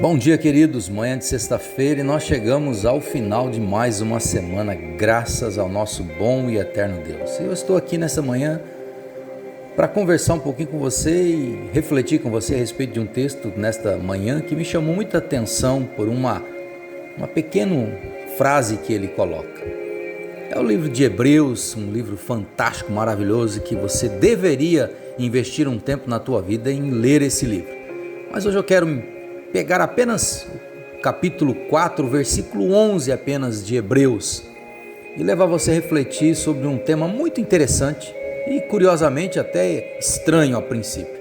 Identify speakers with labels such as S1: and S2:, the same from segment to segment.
S1: Bom dia, queridos. Manhã de sexta-feira e nós chegamos ao final de mais uma semana, graças ao nosso bom e eterno Deus. E eu estou aqui nessa manhã para conversar um pouquinho com você e refletir com você a respeito de um texto nesta manhã que me chamou muita atenção por uma pequena frase que ele coloca. É o livro de Hebreus, um livro fantástico, maravilhoso, que você deveria investir um tempo na tua vida em ler esse livro. Mas hoje eu quero pegar apenas o capítulo 4, versículo 11 apenas de Hebreus e levar você a refletir sobre um tema muito interessante e curiosamente até estranho a princípio.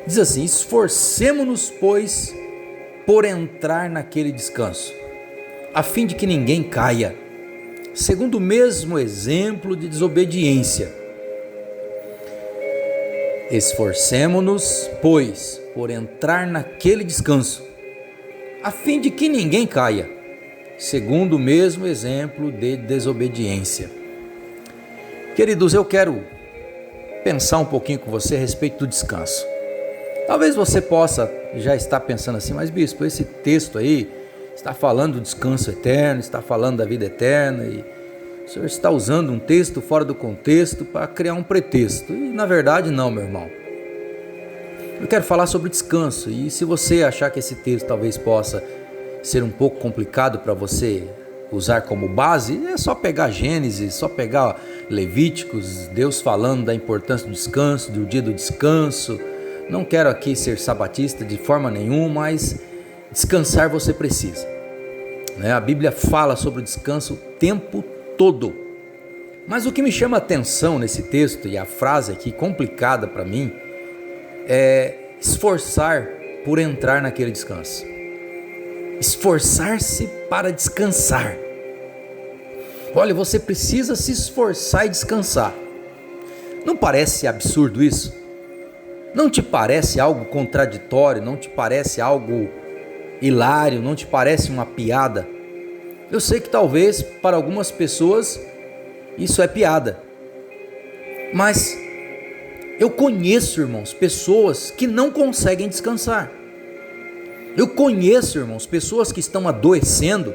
S1: Diz assim: esforcemo-nos, pois, por entrar naquele descanso, a fim de que ninguém caia, segundo o mesmo exemplo de desobediência. Esforcemo-nos, pois, por entrar naquele descanso, a fim de que ninguém caia, segundo o mesmo exemplo de desobediência. Queridos, eu quero pensar um pouquinho com você a respeito do descanso. Talvez você possa já estar pensando assim: mas bispo, esse texto aí está falando do descanso eterno, está falando da vida eterna, e o senhor está usando um texto fora do contexto para criar um pretexto. E na verdade não, meu irmão. Eu quero falar sobre descanso, e se você achar que esse texto talvez possa ser um pouco complicado para você usar como base, é só pegar Gênesis, só pegar Levíticos, Deus falando da importância do descanso, do dia do descanso. Não quero aqui ser sabatista de forma nenhuma, mas descansar você precisa, né? A Bíblia fala sobre o descanso o tempo todo. Mas o que me chama a atenção nesse texto, e a frase aqui complicada para mim, é esforçar por entrar naquele descanso. Esforçar-se para descansar. Olha, você precisa se esforçar e descansar. Não parece absurdo isso? Não te parece algo contraditório? Não te parece algo hilário? Não te parece uma piada? Eu sei que talvez para algumas pessoas isso é piada, mas eu conheço, irmãos, pessoas que não conseguem descansar. Eu conheço, irmãos, pessoas que estão adoecendo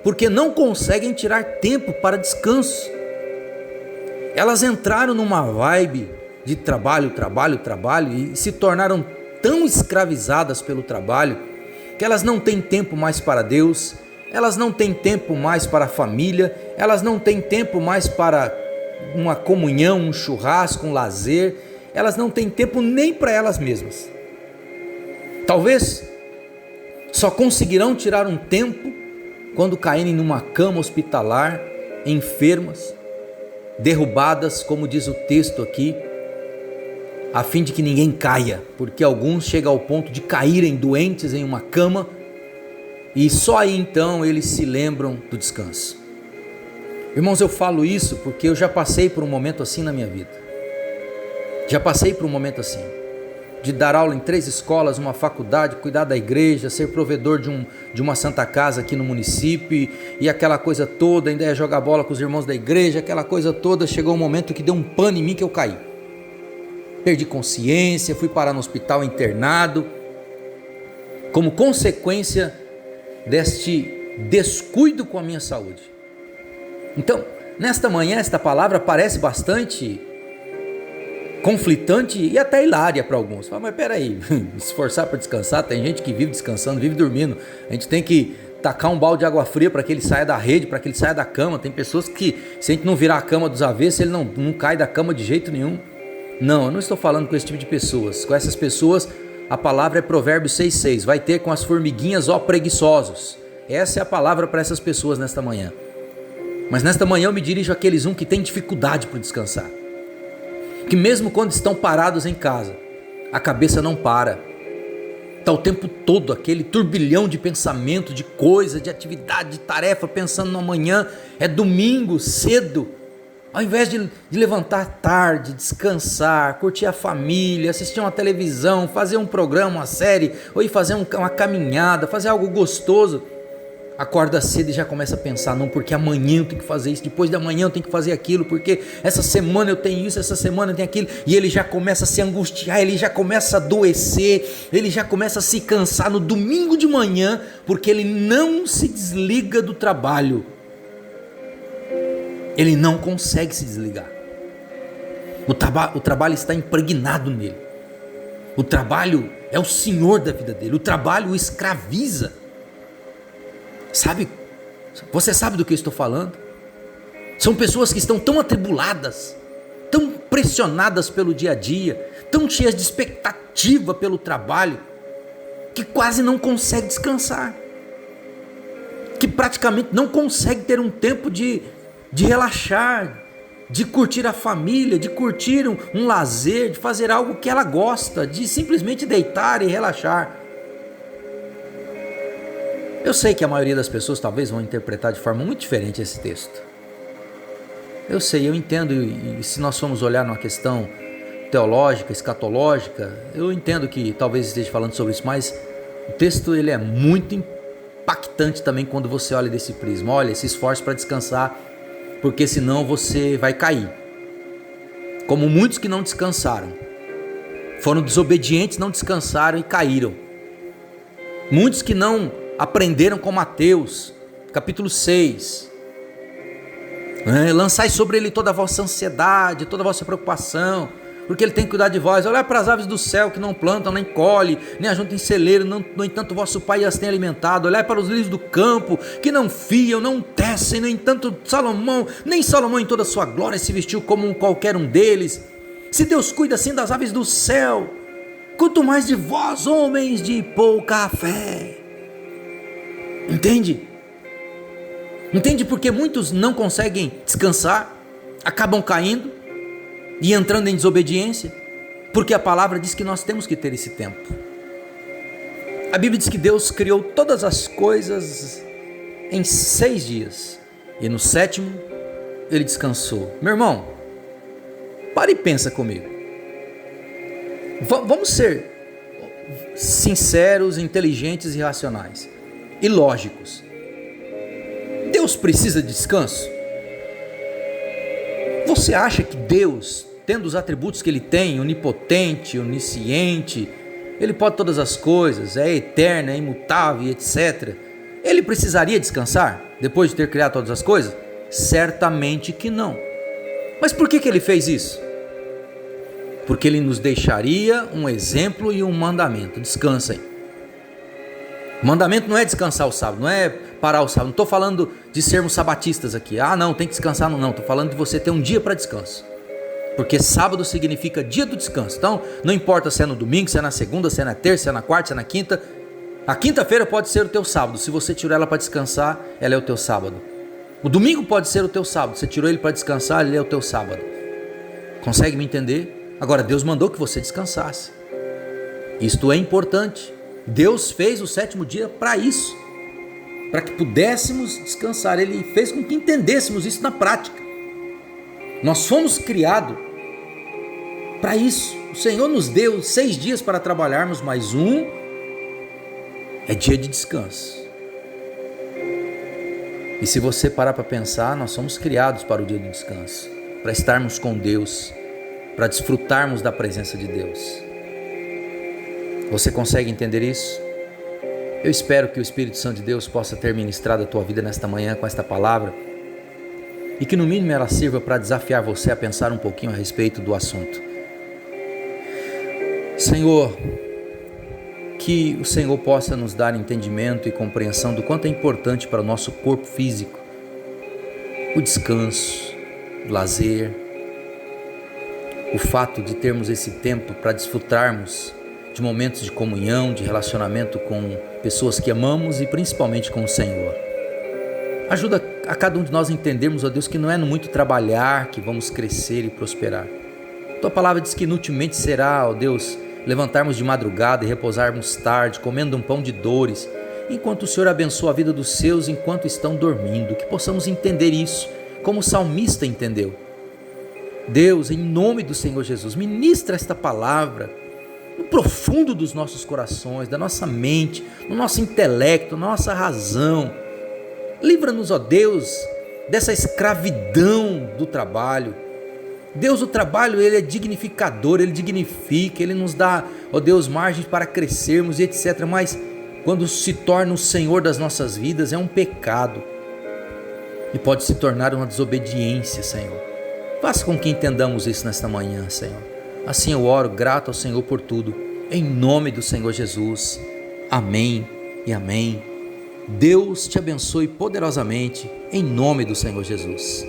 S1: porque não conseguem tirar tempo para descanso. Elas entraram numa vibe de trabalho e se tornaram tão escravizadas pelo trabalho que elas não têm tempo mais para Deus, elas não têm tempo mais para a família, elas não têm tempo mais para uma comunhão, um churrasco, um lazer, elas não têm tempo nem para elas mesmas. Talvez só conseguirão tirar um tempo quando caírem numa cama hospitalar, enfermas, derrubadas, como diz o texto aqui, a fim de que ninguém caia, porque alguns chegam ao ponto de caírem doentes em uma cama, e só aí então eles se lembram do descanso. Irmãos, eu falo isso porque eu já passei por um momento assim na minha vida. Já passei por um momento assim, de dar aula em 3 escolas, uma faculdade, cuidar da igreja, ser provedor de uma santa casa aqui no município, e aquela coisa toda, ainda ia jogar bola com os irmãos da igreja, aquela coisa toda. Chegou um momento que deu um pano em mim que eu caí. Perdi consciência, fui parar no hospital internado, como consequência deste descuido com a minha saúde. Então, nesta manhã, esta palavra parece bastante conflitante e até hilária para alguns. Fala, mas peraí, esforçar para descansar? Tem gente que vive descansando, vive dormindo. A gente tem que tacar um balde de água fria para que ele saia da rede, para que ele saia da cama. Tem pessoas que, se a gente não virar a cama dos avessos, ele não cai da cama de jeito nenhum. Não, eu não estou falando com esse tipo de pessoas. Com essas pessoas, a palavra é Provérbios 6,6. Vai ter com as formiguinhas, ó preguiçosos. Essa é a palavra para essas pessoas nesta manhã. Mas nesta manhã eu me dirijo àqueles que têm dificuldade para descansar, que mesmo quando estão parados em casa, a cabeça não para, está o tempo todo aquele turbilhão de pensamento, de coisa, de atividade, de tarefa, pensando no amanhã. É domingo cedo, ao invés de levantar tarde, descansar, curtir a família, assistir uma televisão, fazer um programa, uma série, ou ir fazer uma caminhada, fazer algo gostoso, acorda cedo e já começa a pensar, não, porque amanhã eu tenho que fazer isso, depois de amanhã eu tenho que fazer aquilo, porque essa semana eu tenho isso, essa semana eu tenho aquilo, e ele já começa a se angustiar, ele já começa a adoecer, ele já começa a se cansar no domingo de manhã, porque ele não se desliga do trabalho, ele não consegue se desligar, o trabalho está impregnado nele, o trabalho é o senhor da vida dele, o trabalho o escraviza. Sabe, você sabe do que eu estou falando? São pessoas que estão tão atribuladas, tão pressionadas pelo dia a dia, tão cheias de expectativa pelo trabalho, que quase não conseguem descansar, que praticamente não conseguem ter um tempo de relaxar, de curtir a família, de curtir um lazer, de fazer algo que ela gosta, de simplesmente deitar e relaxar. Eu sei que a maioria das pessoas talvez vão interpretar de forma muito diferente esse texto. Eu sei, eu entendo, e se nós formos olhar numa questão teológica, escatológica, eu entendo que talvez esteja falando sobre isso, mas o texto ele é muito impactante também quando você olha desse prisma. Olha, se esforce para descansar, porque senão você vai cair. Como muitos que não descansaram, foram desobedientes, não descansaram e caíram. Muitos que não aprenderam com Mateus, capítulo 6. Lançai sobre ele toda a vossa ansiedade, toda a vossa preocupação, porque ele tem que cuidar de vós. Olhai para as aves do céu que não plantam, nem colhem, nem ajuntam em celeiro, no entanto vosso Pai as tem alimentado. Olhai para os lírios do campo, que não fiam, não tecem, no entanto nem Salomão em toda a sua glória se vestiu como qualquer um deles. Se Deus cuida assim das aves do céu, quanto mais de vós, homens de pouca fé. Entende? Entende porque muitos não conseguem descansar, acabam caindo e entrando em desobediência, porque a palavra diz que nós temos que ter esse tempo. A Bíblia diz que Deus criou todas as coisas em 6 dias e no 7º ele descansou. Meu irmão, para e pensa comigo. Vamos ser sinceros, inteligentes e racionais e lógicos. Deus precisa de descanso? Você acha que Deus, tendo os atributos que ele tem, onipotente, onisciente, ele pode todas as coisas, é eterno, é imutável, etc. Ele precisaria descansar depois de ter criado todas as coisas? Certamente que não. Mas por que ele fez isso? Porque ele nos deixaria um exemplo e um mandamento. Descansem. O mandamento não é descansar o sábado, não é parar o sábado. Não estou falando de sermos sabatistas aqui. Ah, não, tem que descansar. Não, estou falando de você ter um dia para descanso. Porque sábado significa dia do descanso. Então, não importa se é no domingo, se é na segunda, se é na terça, se é na quarta, se é na quinta. A quinta-feira pode ser o teu sábado. Se você tirou ela para descansar, ela é o teu sábado. O domingo pode ser o teu sábado. Você tirou ele para descansar, ele é o teu sábado. Consegue me entender? Agora, Deus mandou que você descansasse. Isto é importante. Deus fez o 7º dia para isso, para que pudéssemos descansar. Ele fez com que entendêssemos isso na prática. Nós fomos criados para isso. O Senhor nos deu 6 dias para trabalharmos, mas um é dia de descanso. E se você parar para pensar, nós somos criados para o dia do descanso, para estarmos com Deus, para desfrutarmos da presença de Deus. Você consegue entender isso? Eu espero que o Espírito Santo de Deus possa ter ministrado a tua vida nesta manhã com esta palavra e que no mínimo ela sirva para desafiar você a pensar um pouquinho a respeito do assunto. Senhor, que o Senhor possa nos dar entendimento e compreensão do quanto é importante para o nosso corpo físico o descanso, o lazer, o fato de termos esse tempo para desfrutarmos de momentos de comunhão, de relacionamento com pessoas que amamos e principalmente com o Senhor. Ajuda a cada um de nós a entendermos, ó Deus, que não é no muito trabalhar que vamos crescer e prosperar. Tua palavra diz que inutilmente será, ó Deus, levantarmos de madrugada e repousarmos tarde, comendo um pão de dores, enquanto o Senhor abençoa a vida dos seus enquanto estão dormindo. Que possamos entender isso, como o salmista entendeu. Deus, em nome do Senhor Jesus, ministra esta palavra no profundo dos nossos corações, da nossa mente, no nosso intelecto, na nossa razão, Livra-nos, ó Deus, dessa escravidão do trabalho. Deus, o trabalho, ele é dignificador, ele dignifica, ele nos dá, ó Deus, margens para crescermos e etc. Mas quando se torna o Senhor das nossas vidas, é um pecado e pode se tornar uma desobediência, Senhor. Faça com que entendamos isso nesta manhã, Senhor. Assim eu oro, grato ao Senhor por tudo, em nome do Senhor Jesus. Amém e amém. Deus te abençoe poderosamente, em nome do Senhor Jesus.